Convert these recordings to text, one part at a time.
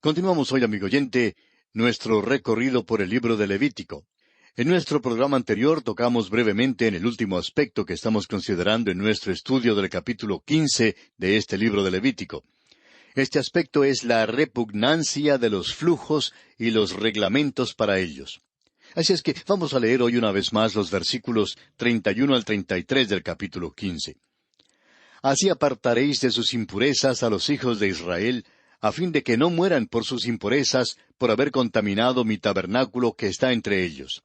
Continuamos hoy, amigo oyente, nuestro recorrido por el libro de Levítico. En nuestro programa anterior tocamos brevemente en el último aspecto que estamos considerando en nuestro estudio del capítulo 15 de este libro de Levítico. Este aspecto es la repugnancia de los flujos y los reglamentos para ellos. Así es que vamos a leer hoy una vez más los versículos 31 al 33 del capítulo 15. Así apartaréis de sus impurezas a los hijos de Israel, a fin de que no mueran por sus impurezas, por haber contaminado mi tabernáculo que está entre ellos.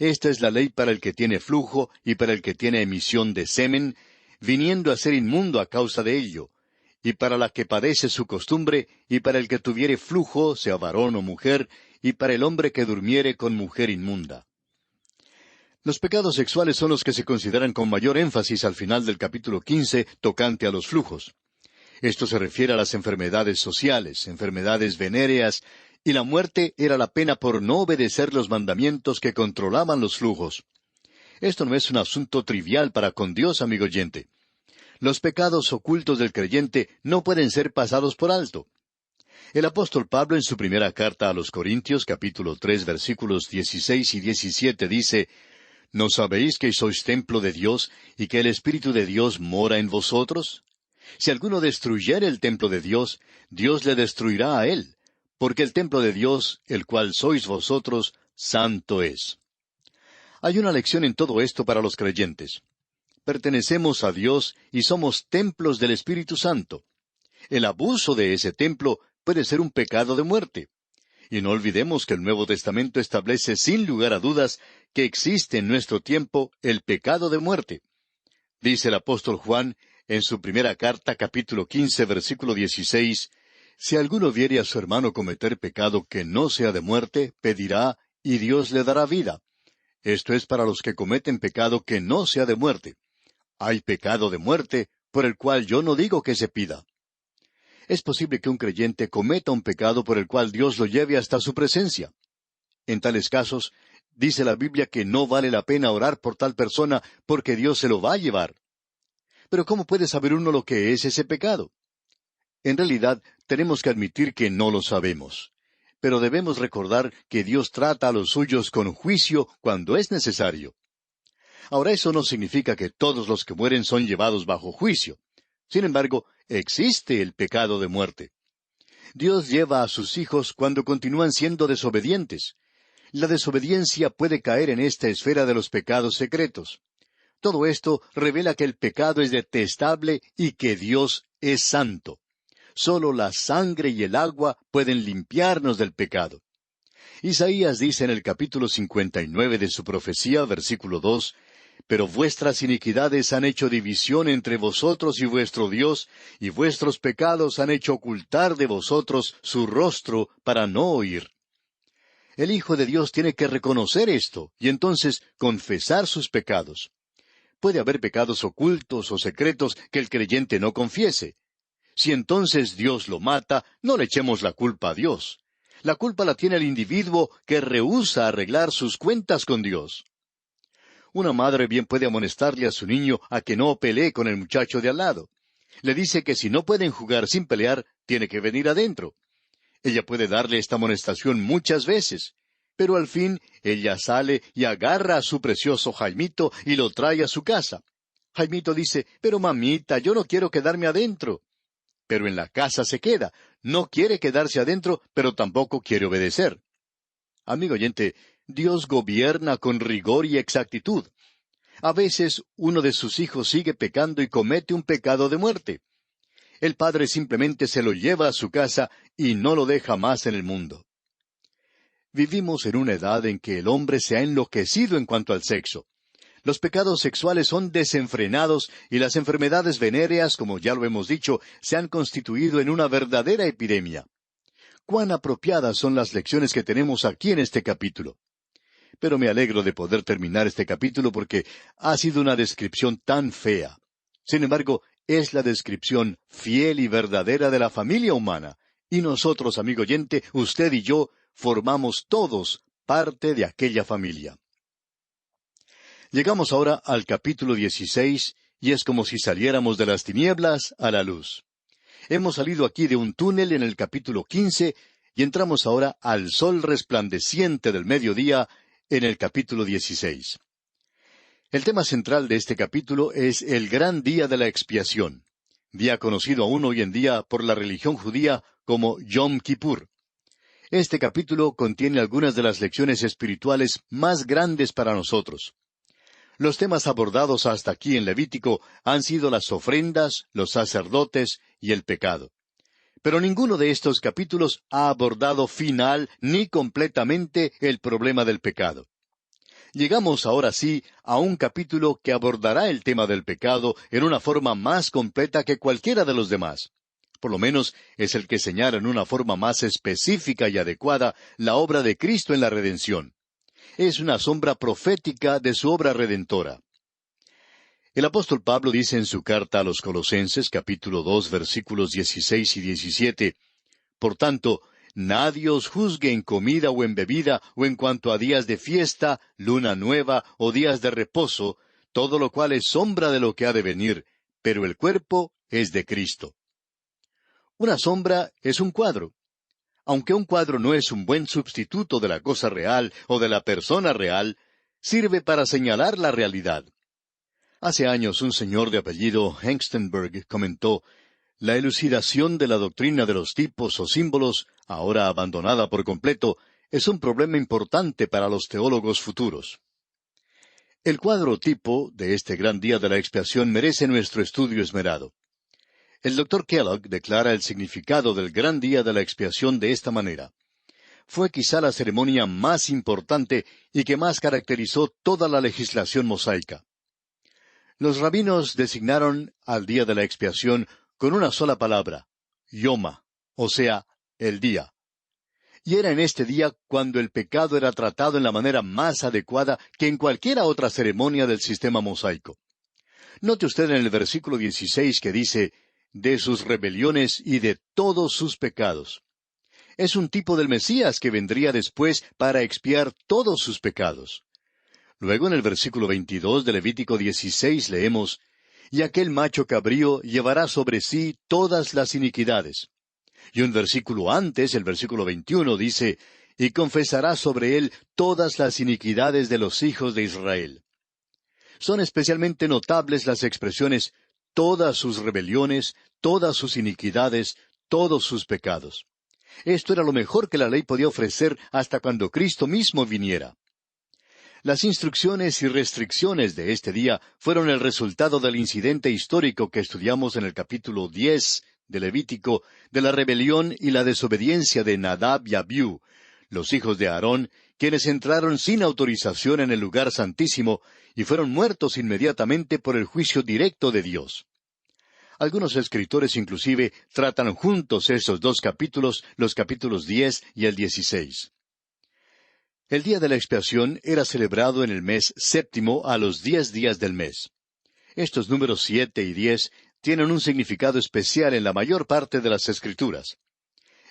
Esta es la ley para el que tiene flujo y para el que tiene emisión de semen, viniendo a ser inmundo a causa de ello, y para la que padece su costumbre, y para el que tuviere flujo, sea varón o mujer, y para el hombre que durmiere con mujer inmunda. Los pecados sexuales son los que se consideran con mayor énfasis al final del capítulo 15, tocante a los flujos. Esto se refiere a las enfermedades sociales, enfermedades venéreas, y la muerte era la pena por no obedecer los mandamientos que controlaban los flujos. Esto no es un asunto trivial para con Dios, amigo oyente. Los pecados ocultos del creyente no pueden ser pasados por alto. El apóstol Pablo en su primera carta a los Corintios, capítulo 3, versículos 16 y 17, dice: ¿No sabéis que sois templo de Dios y que el Espíritu de Dios mora en vosotros? Si alguno destruyere el templo de Dios, Dios le destruirá a él, porque el templo de Dios, el cual sois vosotros, santo es. Hay una lección en todo esto para los creyentes. Pertenecemos a Dios y somos templos del Espíritu Santo. El abuso de ese templo puede ser un pecado de muerte. Y no olvidemos que el Nuevo Testamento establece sin lugar a dudas que existe en nuestro tiempo el pecado de muerte. Dice el apóstol Juan en su primera carta, capítulo 15, versículo 16, «Si alguno viere a su hermano cometer pecado que no sea de muerte, pedirá, y Dios le dará vida». Esto es para los que cometen pecado que no sea de muerte. Hay pecado de muerte, por el cual yo no digo que se pida. Es posible que un creyente cometa un pecado por el cual Dios lo lleve hasta su presencia. En tales casos, dice la Biblia que no vale la pena orar por tal persona porque Dios se lo va a llevar. Pero ¿cómo puede saber uno lo que es ese pecado? En realidad, tenemos que admitir que no lo sabemos. Pero debemos recordar que Dios trata a los suyos con juicio cuando es necesario. Ahora, eso no significa que todos los que mueren son llevados bajo juicio. Sin embargo, existe el pecado de muerte. Dios lleva a sus hijos cuando continúan siendo desobedientes. La desobediencia puede caer en esta esfera de los pecados secretos. Todo esto revela que el pecado es detestable y que Dios es santo. Solo la sangre y el agua pueden limpiarnos del pecado. Isaías dice en el capítulo 59 de su profecía, versículo 2, «Pero vuestras iniquidades han hecho división entre vosotros y vuestro Dios, y vuestros pecados han hecho ocultar de vosotros su rostro para no oír». El Hijo de Dios tiene que reconocer esto, y entonces confesar sus pecados. Puede haber pecados ocultos o secretos que el creyente no confiese. Si entonces Dios lo mata, no le echemos la culpa a Dios. La culpa la tiene el individuo que rehúsa arreglar sus cuentas con Dios. Una madre bien puede amonestarle a su niño a que no pelee con el muchacho de al lado. Le dice que si no pueden jugar sin pelear, tiene que venir adentro. Ella puede darle esta amonestación muchas veces, pero al fin ella sale y agarra a su precioso Jaimito y lo trae a su casa. Jaimito dice: «Pero mamita, yo no quiero quedarme adentro». Pero en la casa se queda. No quiere quedarse adentro, pero tampoco quiere obedecer. Amigo oyente, Dios gobierna con rigor y exactitud. A veces uno de sus hijos sigue pecando y comete un pecado de muerte. El padre simplemente se lo lleva a su casa y no lo deja más en el mundo. Vivimos en una edad en que el hombre se ha enloquecido en cuanto al sexo. Los pecados sexuales son desenfrenados y las enfermedades venéreas, como ya lo hemos dicho, se han constituido en una verdadera epidemia. Cuán apropiadas son las lecciones que tenemos aquí en este capítulo. Pero me alegro de poder terminar este capítulo porque ha sido una descripción tan fea. Sin embargo, es la descripción fiel y verdadera de la familia humana. Y nosotros, amigo oyente, usted y yo, formamos todos parte de aquella familia. Llegamos ahora al capítulo 16, y es como si saliéramos de las tinieblas a la luz. Hemos salido aquí de un túnel en el capítulo 15 y entramos ahora al sol resplandeciente del mediodía en el capítulo 16. El tema central de este capítulo es el gran día de la expiación, día conocido aún hoy en día por la religión judía como Yom Kippur. Este capítulo contiene algunas de las lecciones espirituales más grandes para nosotros. Los temas abordados hasta aquí en Levítico han sido las ofrendas, los sacerdotes y el pecado. Pero ninguno de estos capítulos ha abordado final ni completamente el problema del pecado. Llegamos ahora sí a un capítulo que abordará el tema del pecado en una forma más completa que cualquiera de los demás. Por lo menos es el que señala en una forma más específica y adecuada la obra de Cristo en la redención. Es una sombra profética de su obra redentora. El apóstol Pablo dice en su carta a los Colosenses, capítulo 2, versículos 16 y 17, Por tanto, nadie os juzgue en comida o en bebida, o en cuanto a días de fiesta, luna nueva, o días de reposo, todo lo cual es sombra de lo que ha de venir, pero el cuerpo es de Cristo. Una sombra es un cuadro. Aunque un cuadro no es un buen sustituto de la cosa real o de la persona real, sirve para señalar la realidad. Hace años un señor de apellido Hengstenberg comentó, la elucidación de la doctrina de los tipos o símbolos, ahora abandonada por completo, es un problema importante para los teólogos futuros. El cuadro tipo de este gran día de la expiación merece nuestro estudio esmerado. El Dr. Kellogg declara el significado del gran día de la expiación de esta manera. Fue quizá la ceremonia más importante y que más caracterizó toda la legislación mosaica. Los rabinos designaron al día de la expiación con una sola palabra, Yoma, o sea, el día. Y era en este día cuando el pecado era tratado en la manera más adecuada que en cualquiera otra ceremonia del sistema mosaico. Note usted en el versículo 16 que dice, de sus rebeliones y de todos sus pecados. Es un tipo del Mesías que vendría después para expiar todos sus pecados. Luego en el versículo 22 de Levítico 16 leemos, y aquel macho cabrío llevará sobre sí todas las iniquidades. Y un versículo antes, el versículo 21, dice, y confesará sobre él todas las iniquidades de los hijos de Israel. Son especialmente notables las expresiones todas sus rebeliones, todas sus iniquidades, todos sus pecados. Esto era lo mejor que la ley podía ofrecer hasta cuando Cristo mismo viniera. Las instrucciones y restricciones de este día fueron el resultado del incidente histórico que estudiamos en el capítulo 10 de Levítico, de la rebelión y la desobediencia de Nadab y Abiú, los hijos de Aarón, quienes entraron sin autorización en el lugar santísimo y fueron muertos inmediatamente por el juicio directo de Dios. Algunos escritores inclusive tratan juntos esos dos capítulos, los capítulos 10 y el 16. El día de la expiación era celebrado en el mes séptimo a los 10 días del mes. Estos números 7 y 10 tienen un significado especial en la mayor parte de las Escrituras.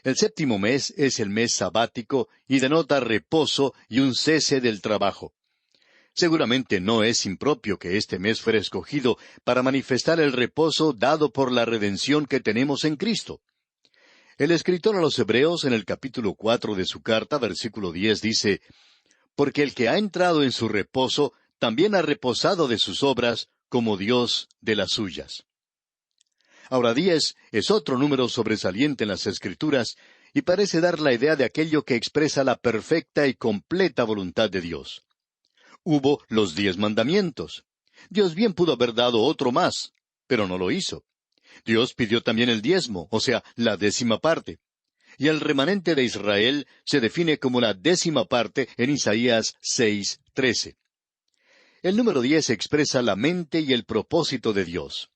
El séptimo mes es el mes sabático y denota reposo y un cese del trabajo. Seguramente no es impropio que este mes fuera escogido para manifestar el reposo dado por la redención que tenemos en Cristo. El escritor a los Hebreos en el capítulo 4 de su carta, versículo 10, dice, porque el que ha entrado en su reposo también ha reposado de sus obras, como Dios de las suyas. Ahora 10 es otro número sobresaliente en las Escrituras y parece dar la idea de aquello que expresa la perfecta y completa voluntad de Dios. Hubo los 10 mandamientos. Dios bien pudo haber dado otro más, pero no lo hizo. Dios pidió también el diezmo, o sea, la 10ª parte. Y el remanente de Israel se define como la 10ª parte en Isaías 6:13. El número 10 expresa la mente y el propósito de Dios.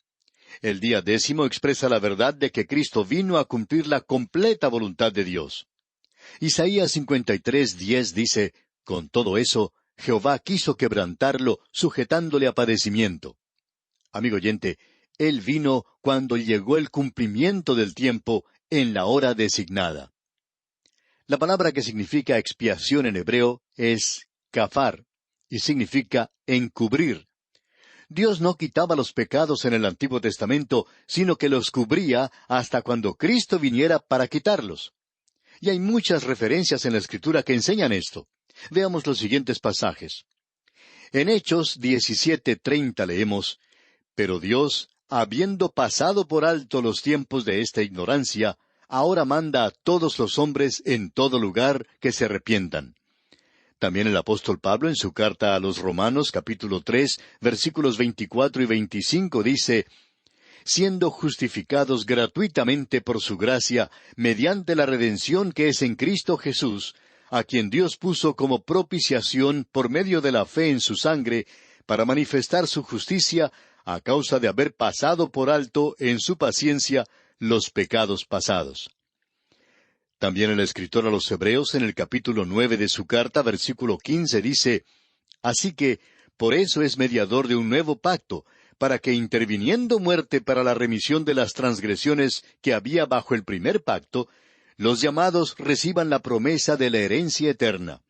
El día 10 expresa la verdad de que Cristo vino a cumplir la completa voluntad de Dios. Isaías 53:10 dice, con todo eso, Jehová quiso quebrantarlo, sujetándole a padecimiento. Amigo oyente, Él vino cuando llegó el cumplimiento del tiempo en la hora designada. La palabra que significa expiación en hebreo es kafar, y significa encubrir. Dios no quitaba los pecados en el Antiguo Testamento, sino que los cubría hasta cuando Cristo viniera para quitarlos. Y hay muchas referencias en la Escritura que enseñan esto. Veamos los siguientes pasajes. En Hechos 17:30 leemos: Pero Dios, habiendo pasado por alto los tiempos de esta ignorancia, ahora manda a todos los hombres en todo lugar que se arrepientan. También el apóstol Pablo en su carta a los Romanos, capítulo 3, versículos 24 y 25 dice: Siendo justificados gratuitamente por su gracia, mediante la redención que es en Cristo Jesús, a quien Dios puso como propiciación por medio de la fe en su sangre, para manifestar su justicia, a causa de haber pasado por alto en su paciencia los pecados pasados. También el escritor a los Hebreos en el capítulo 9 de su carta, versículo 15, dice: Así que, por eso es mediador de un nuevo pacto, para que interviniendo muerte para la remisión de las transgresiones que había bajo el primer pacto, los llamados reciban la promesa de la herencia eterna.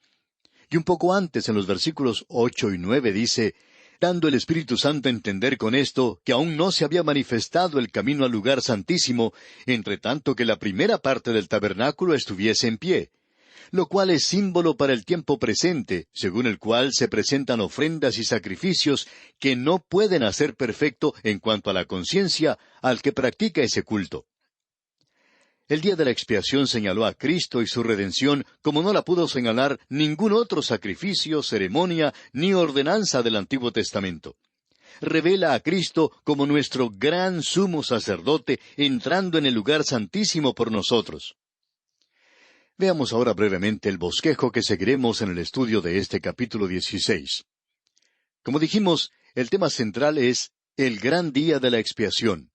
Y un poco antes, en los versículos 8 y 9, dice: Dando el Espíritu Santo a entender con esto que aún no se había manifestado el camino al lugar santísimo, entre tanto que la primera parte del tabernáculo estuviese en pie, lo cual es símbolo para el tiempo presente, según el cual se presentan ofrendas y sacrificios que no pueden hacer perfecto en cuanto a la conciencia al que practica ese culto. El día de la expiación señaló a Cristo y su redención como no la pudo señalar ningún otro sacrificio, ceremonia, ni ordenanza del Antiguo Testamento. Revela a Cristo como nuestro gran sumo sacerdote entrando en el lugar santísimo por nosotros. Veamos ahora brevemente el bosquejo que seguiremos en el estudio de este capítulo 16. Como dijimos, el tema central es el gran día de la expiación.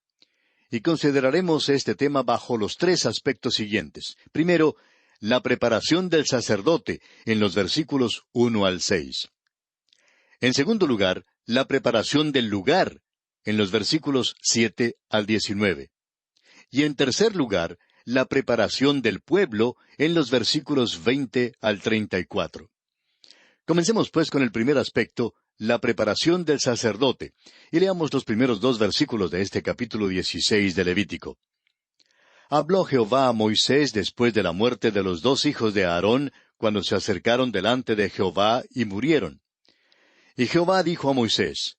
Y consideraremos este tema bajo los tres aspectos siguientes. Primero, la preparación del sacerdote, en los versículos 1 al 6. En segundo lugar, la preparación del lugar, en los versículos 7 al 19. Y en tercer lugar, la preparación del pueblo, en los versículos 20 al 34. Comencemos pues con el primer aspecto, la preparación del sacerdote, y leamos los primeros 2 versículos de este capítulo 16 de Levítico. Habló Jehová a Moisés después de la muerte de los 2 hijos de Aarón, cuando se acercaron delante de Jehová y murieron. Y Jehová dijo a Moisés: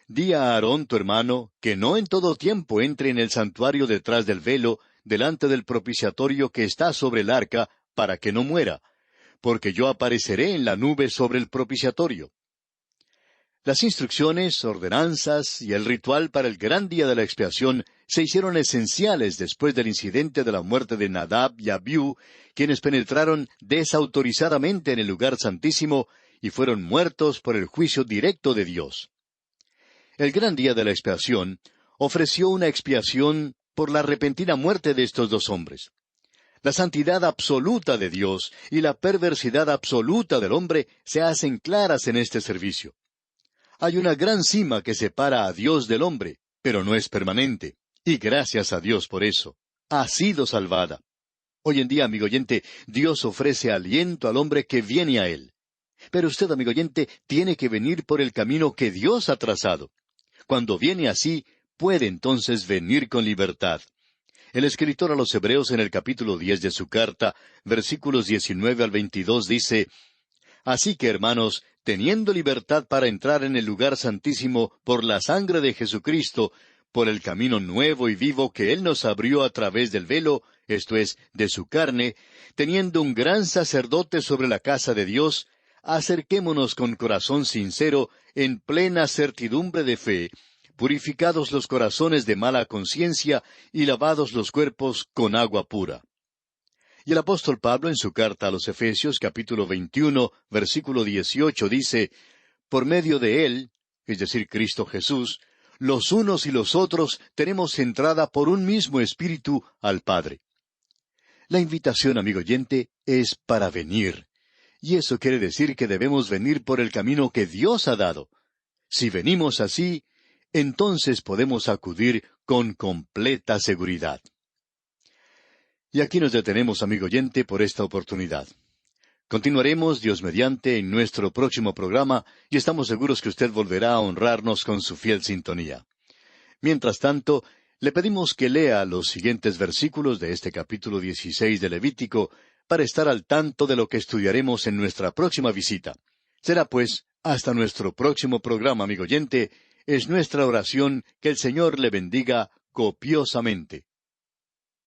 Di a Aarón tu hermano, que no en todo tiempo entre en el santuario detrás del velo, delante del propiciatorio que está sobre el arca, para que no muera, porque yo apareceré en la nube sobre el propiciatorio. Las instrucciones, ordenanzas y el ritual para el gran día de la expiación se hicieron esenciales después del incidente de la muerte de Nadab y Abiú, quienes penetraron desautorizadamente en el lugar santísimo y fueron muertos por el juicio directo de Dios. El gran día de la expiación ofreció una expiación por la repentina muerte de estos 2 hombres. La santidad absoluta de Dios y la perversidad absoluta del hombre se hacen claras en este servicio. Hay una gran cima que separa a Dios del hombre, pero no es permanente. Y gracias a Dios por eso. Ha sido salvada. Hoy en día, amigo oyente, Dios ofrece aliento al hombre que viene a Él. Pero usted, amigo oyente, tiene que venir por el camino que Dios ha trazado. Cuando viene así, puede entonces venir con libertad. El escritor a los Hebreos en el capítulo 10 de su carta, versículos 19 al 22 dice: Así que, hermanos, teniendo libertad para entrar en el lugar santísimo por la sangre de Jesucristo, por el camino nuevo y vivo que Él nos abrió a través del velo, esto es, de su carne, teniendo un gran sacerdote sobre la casa de Dios, acerquémonos con corazón sincero, en plena certidumbre de fe, purificados los corazones de mala conciencia y lavados los cuerpos con agua pura. Y el apóstol Pablo en su carta a los Efesios capítulo 21, versículo 18 dice: Por medio de Él, es decir, Cristo Jesús, los unos y los otros tenemos entrada por un mismo Espíritu al Padre. La invitación, amigo oyente, es para venir. Y eso quiere decir que debemos venir por el camino que Dios ha dado. Si venimos así, entonces podemos acudir con completa seguridad. Y aquí nos detenemos, amigo oyente, por esta oportunidad. Continuaremos, Dios mediante, en nuestro próximo programa y estamos seguros que usted volverá a honrarnos con su fiel sintonía. Mientras tanto, le pedimos que lea los siguientes versículos de este capítulo 16 de Levítico para estar al tanto de lo que estudiaremos en nuestra próxima visita. Será pues, hasta nuestro próximo programa, amigo oyente. Es nuestra oración que el Señor le bendiga copiosamente.